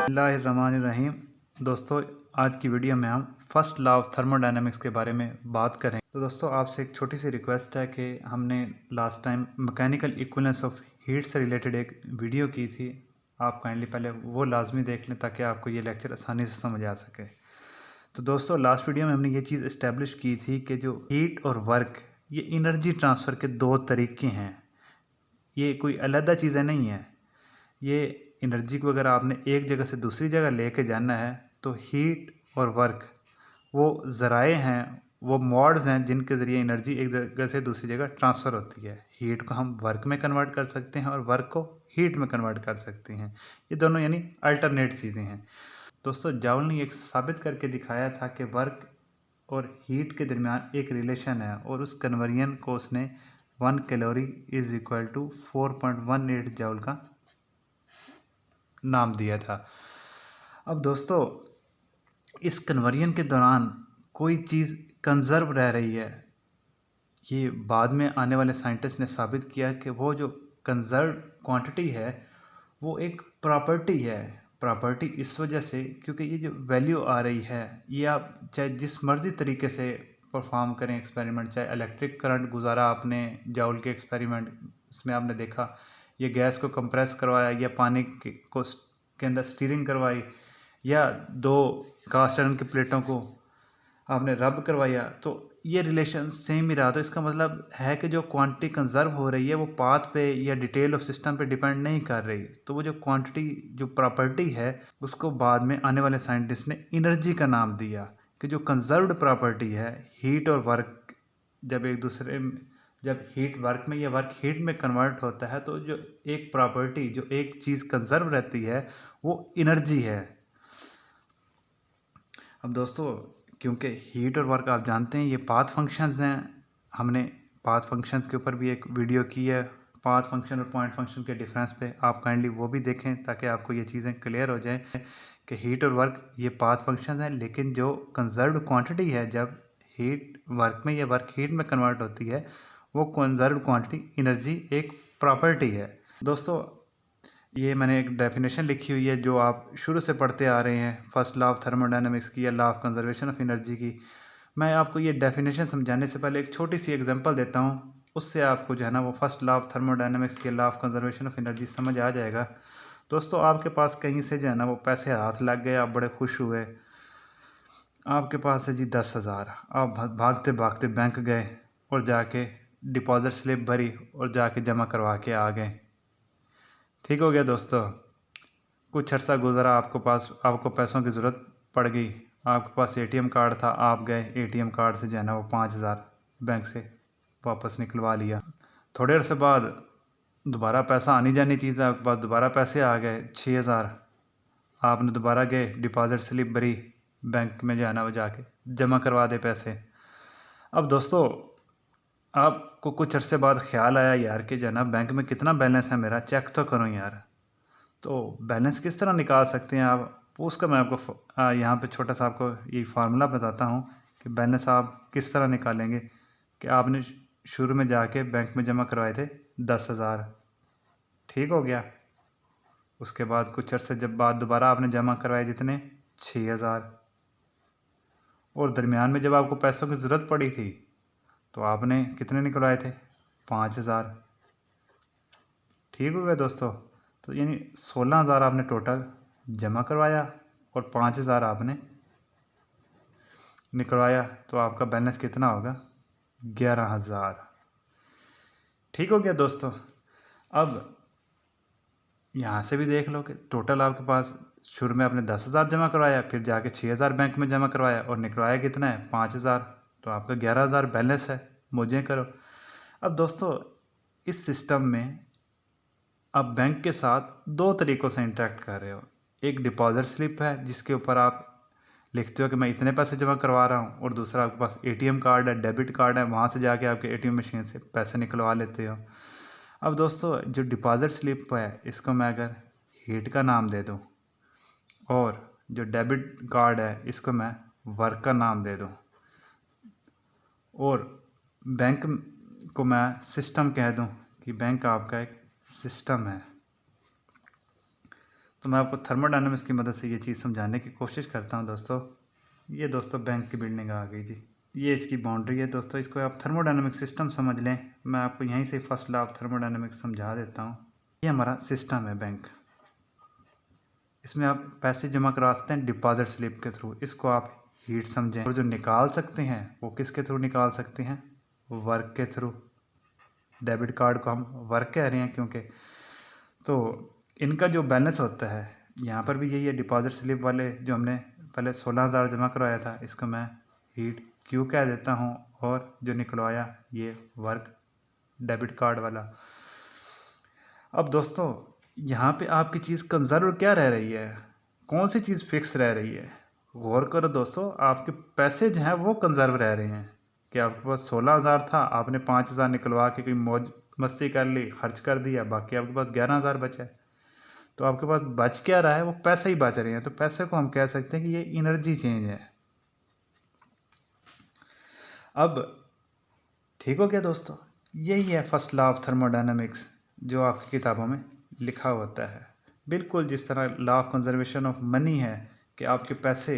बिस्मिल्लाहिर्रहमानिर्रहीम। दोस्तों, आज की वीडियो में हम फर्स्ट लॉ ऑफ थर्मोडायनामिक्स के बारे में बात करें। तो दोस्तों, आपसे एक छोटी सी रिक्वेस्ट है कि हमने last time mechanical equivalence of heat से रिलेटेड एक वीडियो की थी। आप काइंडली पहले वो लाजमी देख लें ताकि आपको ये लेक्चर आसानी से समझ आ सके। तो दोस्तों, लास्ट वीडियो में हमने ये चीज़ इस्टेब्लिश की थी कि जो हीट और वर्क ये एनर्जी ट्रांसफ़र के दो तरीके हैं। ये कोई अलग चीज़ें नहीं है। ये एनर्जी को अगर आपने एक जगह से दूसरी जगह लेके जाना है तो हीट और वर्क वो ज़राए हैं, वो मोड्स हैं जिनके ज़रिए एनर्जी एक जगह से दूसरी जगह ट्रांसफ़र होती है। हीट को हम वर्क में कन्वर्ट कर सकते हैं और वर्क को हीट में कन्वर्ट कर सकते हैं। ये दोनों यानी अल्टरनेट चीज़ें हैं। दोस्तों, जाउल ने एक साबित करके दिखाया था कि वर्क और हीट के दरमियान एक रिलेशन है और उस कन्वर्जन को उसने 1 calorie is equal to 4.18 joule का नाम दिया था। अब दोस्तों, इस कन्वर्जन के दौरान कोई चीज़ कंजर्व रह रही है। ये बाद में आने वाले साइंटिस्ट ने साबित किया कि वो जो कंजर्व क्वांटिटी है वो एक प्रॉपर्टी है। प्रॉपर्टी इस वजह से क्योंकि ये जो वैल्यू आ रही है ये आप चाहे जिस मर्ज़ी तरीके से परफॉर्म करें एक्सपेरिमेंट, चाहे इलेक्ट्रिक करंट गुजारा आपने जाउल के एक्सपेरिमेंट, इसमें आपने देखा ये गैस को कंप्रेस करवाया या पानी के अंदर स्टीरिंग करवाई या दो कास्ट आयरन की प्लेटों को आपने रब करवाया, तो ये रिलेशन सेम ही रहा। तो इसका मतलब है कि जो क्वांटिटी कंजर्व हो रही है वो पाथ पे या डिटेल ऑफ सिस्टम पे डिपेंड नहीं कर रही। तो वो जो क्वांटिटी जो प्रॉपर्टी है उसको बाद में आने वाले साइंटिस्ट ने एनर्जी का नाम दिया कि जो कंजर्व्ड प्रॉपर्टी है हीट और वर्क जब एक दूसरे जब हीट वर्क में या वर्क हीट में कन्वर्ट होता है तो जो एक प्रॉपर्टी जो एक चीज़ कंजर्व रहती है वो एनर्जी है। अब दोस्तों, क्योंकि हीट और वर्क आप जानते हैं ये पाथ फंक्शंस हैं, हमने पाथ फंक्शंस के ऊपर भी एक वीडियो की है। पाथ फंक्शन और पॉइंट फंक्शन के डिफरेंस पे आप काइंडली वो भी देखें ताकि आपको ये चीज़ें क्लियर हो जाएं कि हीट और वर्क ये पाथ फंक्शंस हैं, लेकिन जो कंजर्व्ड क्वांटिटी है जब हीट वर्क में या वर्क हीट में कन्वर्ट होती है वो कंजर्व्ड क्वांटिटी एनर्जी एक प्रॉपर्टी है। दोस्तों, ये मैंने एक डेफिनेशन लिखी हुई है जो आप शुरू से पढ़ते आ रहे हैं फर्स्ट लॉ ऑफ थर्मोडायनामिक्स की या law of conservation of energy की। मैं आपको ये डेफिनेशन समझाने से पहले एक छोटी सी एग्जांपल देता हूँ, उससे आपको जो है ना वो फर्स्ट लॉ ऑफ थर्मोडायनामिक्स की law of conservation of energy समझ आ जाएगा। दोस्तों, आपके पास कहीं से जो है ना वो पैसे हाथ लग गए, आप बड़े खुश हुए, आपके पास है जी 10,000, आप भागते भागते बैंक गए और जाके डिपॉजिट स्लिप भरी और जाके जमा करवा के आ गए। ठीक हो गया दोस्तों। कुछ अर्सा गुजरा, आपको पैसों की ज़रूरत पड़ गई, आपके पास एटीएम कार्ड था, आप गए एटीएम कार्ड से जो है ना वो 5,000 बैंक से वापस निकलवा लिया। थोड़े अरसे बाद दोबारा पैसा आनी जानी चीज़ है, आपके पास दोबारा पैसे आ गए 6,000, आपने दोबारा गए डिपॉज़िट स्लिप भरी बैंक में जो है ना वो जाके जमा करवा दे पैसे। अब दोस्तों, आपको कुछ अरसे बाद ख्याल आया यार कि जो है ना बैंक में कितना बैलेंस है मेरा, चेक तो करूँ यार। तो बैलेंस किस तरह निकाल सकते हैं आप, उसका मैं आपको यहाँ पे छोटा सा आपको ये फार्मूला बताता हूँ कि बैलेंस आप किस तरह निकालेंगे। कि आपने शुरू में जाके बैंक में जमा करवाए थे 10,000, ठीक हो गया। उसके बाद कुछ अरसे जब बाद दोबारा आपने जमा करवाए जितने 6,000, और दरमियान में जब आपको पैसों की ज़रूरत पड़ी थी तो आपने कितने निकलवाए थे 5,000, ठीक हो गया दोस्तों। तो यानी 16,000 आपने टोटल जमा करवाया और 5,000 आपने निकलवाया, तो आपका बैलेंस कितना होगा 11,000, ठीक हो गया दोस्तों। अब यहाँ से भी देख लो कि टोटल आपके पास शुरू में आपने 10,000 जमा करवाया, फिर जाके 6,000 बैंक में जमा करवाया और निकलवाया कितना है 5,000, तो आपका 11,000 बैलेंस है। मुझे करो। अब दोस्तों, इस सिस्टम में आप बैंक के साथ दो तरीक़ों से इंटरेक्ट कर रहे हो। एक डिपॉजिट स्लिप है जिसके ऊपर आप लिखते हो कि मैं इतने पैसे जमा करवा रहा हूँ, और दूसरा आपके पास एटीएम कार्ड है, डेबिट कार्ड है, वहाँ से जाके आपके एटीएम मशीन से पैसे निकलवा लेते हो। अब दोस्तों, जो डिपॉजिट स्लिप है इसको मैं अगर हीट का नाम दे दूँ और जो डेबिट कार्ड है इसको मैं वर्क का नाम दे दूँ और बैंक को मैं सिस्टम कह दूँ कि बैंक आपका एक सिस्टम है, तो मैं आपको थर्मोडायनामिक्स की मदद से ये चीज़ समझाने की कोशिश करता हूँ दोस्तों। ये दोस्तों बैंक की बिल्डिंग आ गई जी, ये इसकी बाउंड्री है दोस्तों। इसको आप थर्मोडायनामिक सिस्टम समझ लें। मैं आपको यहीं से फर्स्ट लॉ ऑफ थर्मोडायनामिक्स समझा देता हूँ। ये हमारा सिस्टम है बैंक, इसमें आप पैसे जमा करवा सकते हैं डिपॉजिट स्लिप के थ्रू। इसको आप हीट समझें। और जो निकाल सकते हैं वो किसके थ्रू निकाल सकते हैं? वर्क के थ्रू। डेबिट कार्ड को हम वर्क कह रहे हैं क्योंकि, तो इनका जो बैलेंस होता है यहाँ पर भी यही है। डिपॉजिट स्लिप वाले जो हमने पहले 16,000 जमा करवाया था, इसको मैं हीट क्यू कह देता हूँ। और जो निकलवाया ये वर्क डेबिट कार्ड वाला। अब दोस्तों यहाँ पे आपकी चीज़ कंजर्व क्या रह रही है? कौन सी चीज़ फिक्स रह रही है? गौर करो दोस्तों, आपके पैसे जो हैं वो कंजर्व रह रहे हैं। कि आपके पास 16,000 था, आपने 5,000 निकलवा के कोई मौज मस्ती कर ली, खर्च कर दिया, बाकी आपके पास 11,000 बचा है। तो आपके पास बच क्या रहा है? वो पैसे ही बच रहे हैं। तो पैसे को हम कह सकते हैं कि ये एनर्जी चेंज है। अब ठीक हो गया दोस्तों, यही है फर्स्ट लॉ ऑफ थर्मोडायनामिक्स जो आपकी किताबों में लिखा होता है। बिल्कुल जिस तरह law of conservation of money है कि आपके पैसे,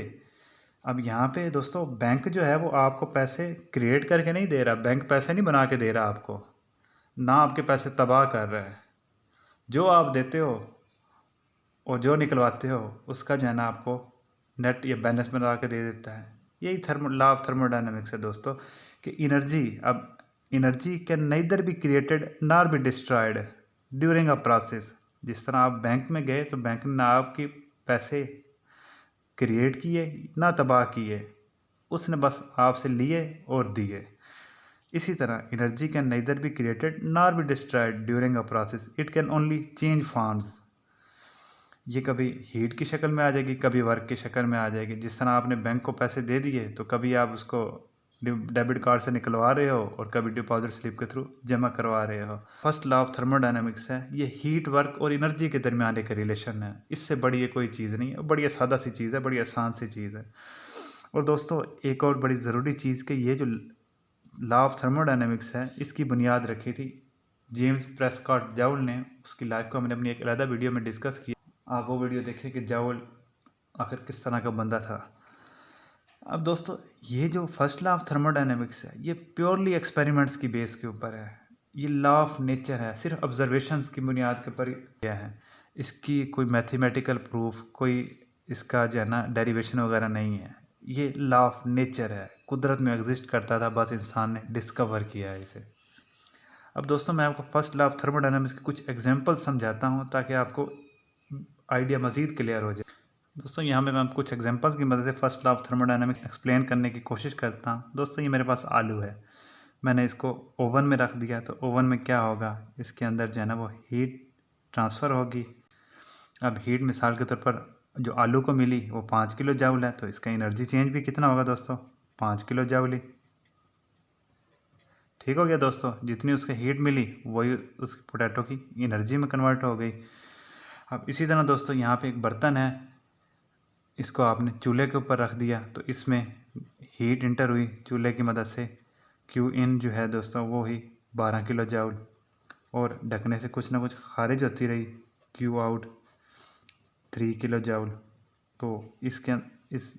अब यहाँ पे दोस्तों बैंक जो है वो आपको पैसे क्रिएट करके नहीं दे रहा। बैंक पैसे नहीं बना के दे रहा आपको, ना आपके पैसे तबाह कर रहा है। जो आप देते हो और जो निकलवाते हो उसका जो है ना आपको नेट या बैलेंस बना के दे देता है। यही लॉ ऑफ थर्मोडायनामिक्स है दोस्तों कि एनर्जी, अब energy can neither be created nor be destroyed during a process. जिस तरह आप बैंक में गए तो बैंक ने ना आपके पैसे क्रिएट किए ना तबाह किए, उसने बस आपसे लिए और दिए। इसी तरह energy can neither be created nor be destroyed during a process, it can only change forms. ये कभी हीट की शक्ल में आ जाएगी, कभी वर्क की शक्ल में आ जाएगी। जिस तरह आपने बैंक को पैसे दे दिए तो कभी आप उसको डेबिट कार्ड से निकलवा रहे हो और कभी डिपॉजिट स्लिप के थ्रू जमा करवा रहे हो। फर्स्ट लॉ ऑफ थर्मोडायनामिक्स है ये हीट, वर्क और एनर्जी के दरमियान एक रिलेशन है। इससे बड़ी ये कोई चीज़ नहीं है, बड़ी सादा सी चीज़ है, बड़ी आसान सी चीज़ है। और दोस्तों एक और बड़ी ज़रूरी चीज़ कि ये जो लॉ ऑफ थर्मोडायनामिक्स है इसकी बुनियाद रखी थी जेम्स प्रेस्कॉट जाउल ने। उसकी लाइफ को हमने अपनी एक अलग वीडियो में डिस्कस किया, आप वो वीडियो देखें कि जाउल आखिर किस तरह का बंदा था। अब दोस्तों ये जो फर्स्ट लॉ ऑफ थर्मोडायनामिक्स है ये प्योरली एक्सपेरिमेंट्स की बेस के ऊपर है। ये लॉ ऑफ नेचर है, सिर्फ ऑब्जर्वेशंस की बुनियाद के ऊपर किया है। इसकी कोई मैथमेटिकल प्रूफ, कोई इसका जो है ना डेरिवेशन वगैरह नहीं है। ये लॉ ऑफ नेचर है, कुदरत में एग्जिस्ट करता था, बस इंसान ने डिस्कवर किया है इसे। अब दोस्तों मैं आपको फर्स्ट लॉ ऑफ थर्मोडायनामिक्स के कुछ एग्जांपल समझाता हूँ ताकि आपको आइडिया मज़ीद क्लियर हो जाए। दोस्तों यहाँ पे मैं कुछ एग्जांपल्स की मदद से first law of thermodynamics explain करने की कोशिश करता हूँ। दोस्तों ये मेरे पास आलू है, मैंने इसको ओवन में रख दिया तो ओवन में क्या होगा, इसके अंदर जो है ना वो हीट ट्रांसफ़र होगी। अब हीट मिसाल के तौर पर जो आलू को मिली वो 5 किलो जाउल है, तो इसका एनर्जी चेंज भी कितना होगा दोस्तों? 5 किलो जाउल ही। ठीक हो गया दोस्तों, जितनी उसको हीट मिली वही उस पोटैटो की एनर्जी में कन्वर्ट हो गई। अब इसी तरह दोस्तों यहाँ पे एक बर्तन है, इसको आपने चूल्हे के ऊपर रख दिया तो इसमें हीट इंटर हुई चूल्हे की मदद से। क्यू इन जो है दोस्तों वो ही 12 किलो जाउल, और ढकने से कुछ ना कुछ खारिज होती रही, क्यू आउट 3 किलो जाउल। तो इस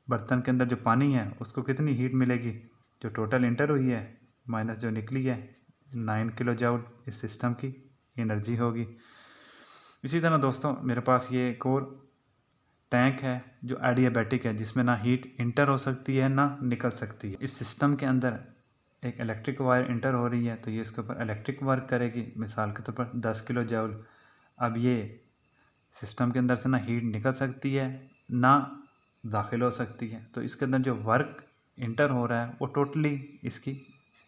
बर्तन के अंदर जो पानी है उसको कितनी हीट मिलेगी? जो टोटल इंटर हुई है माइनस जो निकली है 9 किलो जाउल इस सिस्टम की एनर्जी होगी। इसी तरह दोस्तों मेरे पास ये एक और टैंक है जो एडियाबैटिक है, जिसमें ना हीट इंटर हो सकती है ना निकल सकती है। इस सिस्टम के अंदर एक इलेक्ट्रिक वायर इंटर हो रही है तो ये इसके ऊपर इलेक्ट्रिक वर्क करेगी, मिसाल के तौर पर 10 किलो जाउल। अब ये सिस्टम के अंदर से ना हीट निकल सकती है ना दाखिल हो सकती है, तो इसके अंदर जो वर्क इंटर हो रहा है वो टोटली इस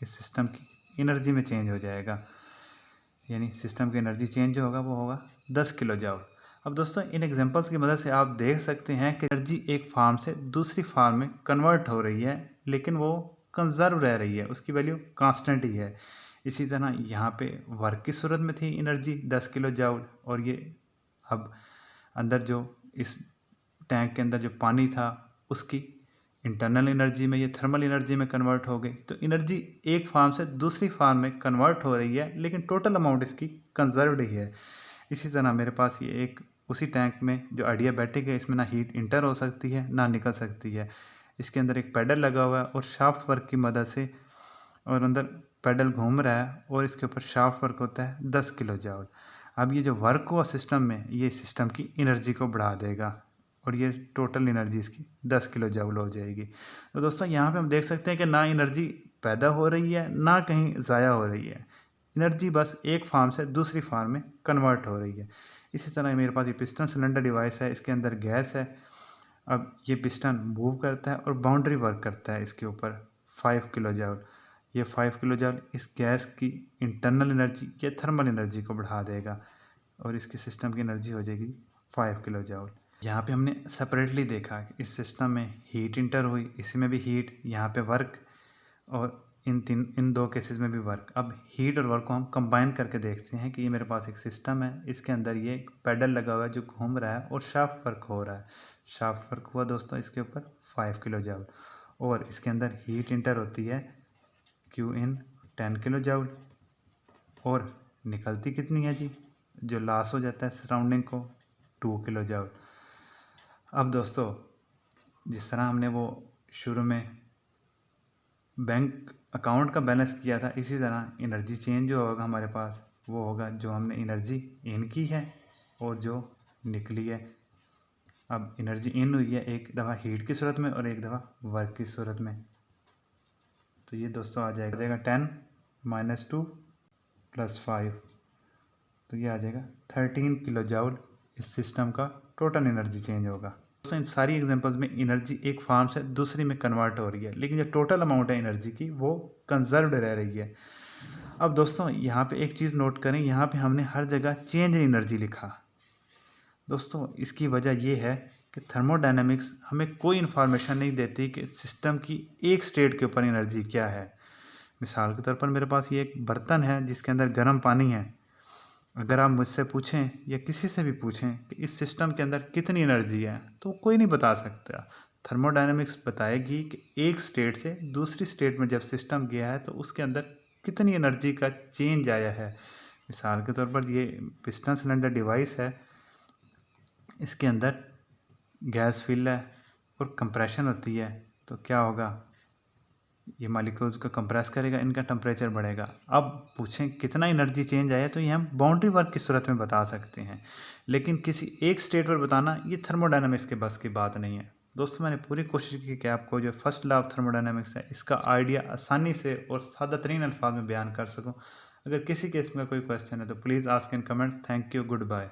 सिस्टम की एनर्जी में चेंज हो जाएगा। यानी सिस्टम की एनर्जी चेंज जो होगा वो होगा 10 किलो जाउल। अब दोस्तों इन एग्जांपल्स की मदद से आप देख सकते हैं कि एनर्जी एक फार्म से दूसरी फार्म में कन्वर्ट हो रही है, लेकिन वो कंजर्व रह रही है, उसकी वैल्यू कांस्टेंट ही है। इसी तरह यहाँ पे वर्क की सूरत में थी एनर्जी 10 किलो जाउल, और ये अब अंदर जो इस टैंक के अंदर जो पानी था उसकी इंटरनल एनर्जी में, ये थर्मल एनर्जी में कन्वर्ट हो गई। तो एनर्जी एक फार्म से दूसरी फार्म में कन्वर्ट हो रही है, लेकिन टोटल अमाउंट इसकी कंजर्व्ड ही है। इसी तरह मेरे पास ये एक उसी टैंक में जो एडियाबैटिक है इसमें ना हीट इंटर हो सकती है ना निकल सकती है। इसके अंदर एक पैडल लगा हुआ है और शाफ्ट वर्क की मदद से, और अंदर पैडल घूम रहा है और इसके ऊपर शाफ्ट वर्क होता है 10 किलो जूल। अब ये जो वर्क हुआ सिस्टम में, ये सिस्टम की एनर्जी को बढ़ा देगा और ये टोटल एनर्जी इसकी 10 किलो जूल हो जाएगी। तो दोस्तों यहाँ पे हम देख सकते हैं कि ना एनर्जी पैदा हो रही है ना कहीं ज़ाया हो रही है, एनर्जी बस एक फार्म से दूसरी फार्म में कन्वर्ट हो रही है। इसी तरह मेरे पास ये पिस्टन सिलेंडर डिवाइस है, इसके अंदर गैस है। अब ये पिस्टन मूव करता है और बाउंड्री वर्क करता है इसके ऊपर 5 किलो जूल। ये 5 किलो जूल इस गैस की इंटरनल एनर्जी या थर्मल एनर्जी को बढ़ा देगा और इसकी सिस्टम की एनर्जी हो जाएगी 5 किलो जूल। यहाँ पे हमने सेपरेटली देखा कि इस सिस्टम में हीट इंटर हुई, इसी में भी हीट, यहाँ पे वर्क, और इन दो केसेस में भी वर्क। अब हीट और वर्क को हम कंबाइन करके देखते हैं कि ये मेरे पास एक सिस्टम है, इसके अंदर ये एक पैडल लगा हुआ है जो घूम रहा है और शाफ्ट वर्क हो रहा है। शाफ्ट वर्क हुआ दोस्तों इसके ऊपर 5 किलो जूल, और इसके अंदर हीट इंटर होती है क्यू इन 10 किलो जूल, और निकलती कितनी है जी, जो लॉस हो जाता है सराउंडिंग को 2 किलो जूल। अब दोस्तों जिस तरह हमने वो शुरू में बैंक अकाउंट का बैलेंस किया था, इसी तरह एनर्जी चेंज जो होगा हमारे पास वो होगा जो हमने एनर्जी इन की है और जो निकली है। अब एनर्जी इन हुई है एक दफ़ा हीट की सूरत में और एक दफ़ा वर्क की सूरत में, तो ये दोस्तों आ जाएगा 10 - 2 + 5, तो ये आ जाएगा 13 किलो जूल। इस सिस्टम का टोटल एनर्जी चेंज होगा। दोस्तों इन सारी एग्जांपल्स में एनर्जी एक फार्म से दूसरी में कन्वर्ट हो रही है, लेकिन जो टोटल अमाउंट है एनर्जी की वो कंजर्व्ड रह रही है। अब दोस्तों यहाँ पे एक चीज़ नोट करें, यहाँ पे हमने हर जगह चेंज इन एनर्जी लिखा। दोस्तों इसकी वजह ये है कि थर्मोडायनेमिक्स हमें कोई इन्फॉर्मेशन नहीं देती कि सिस्टम की एक स्टेट के ऊपर एनर्जी क्या है। मिसाल के तौर पर मेरे पास ये एक बर्तन है जिसके अंदर गर्म पानी है। अगर आप मुझसे पूछें या किसी से भी पूछें कि इस सिस्टम के अंदर कितनी एनर्जी है, तो कोई नहीं बता सकता। थर्मोडायनेमिक्स बताएगी कि एक स्टेट से दूसरी स्टेट में जब सिस्टम गया है तो उसके अंदर कितनी एनर्जी का चेंज आया है। मिसाल के तौर पर ये पिस्टन सिलेंडर डिवाइस है, इसके अंदर गैस फिल है और कंप्रेशन होती है, तो क्या होगा, ये मॉलिक्यूल्स को कंप्रेस करेगा, इनका टेम्परेचर बढ़ेगा। अब पूछें कितना एनर्जी चेंज आया, तो ये हम बाउंड्री वर्क की सूरत में बता सकते हैं, लेकिन किसी एक स्टेट पर बताना ये थर्मोडायनामिक्स के बस की बात नहीं है। दोस्तों मैंने पूरी कोशिश की कि आपको जो फर्स्ट लॉ ऑफ थर्मोडायनामिक्स है इसका आइडिया आसानी से और सादा तरीन अल्फाज में बयान कर सकूँ। अगर किसी केस में कोई क्वेश्चन है तो please ask in comments. Thank you, good bye.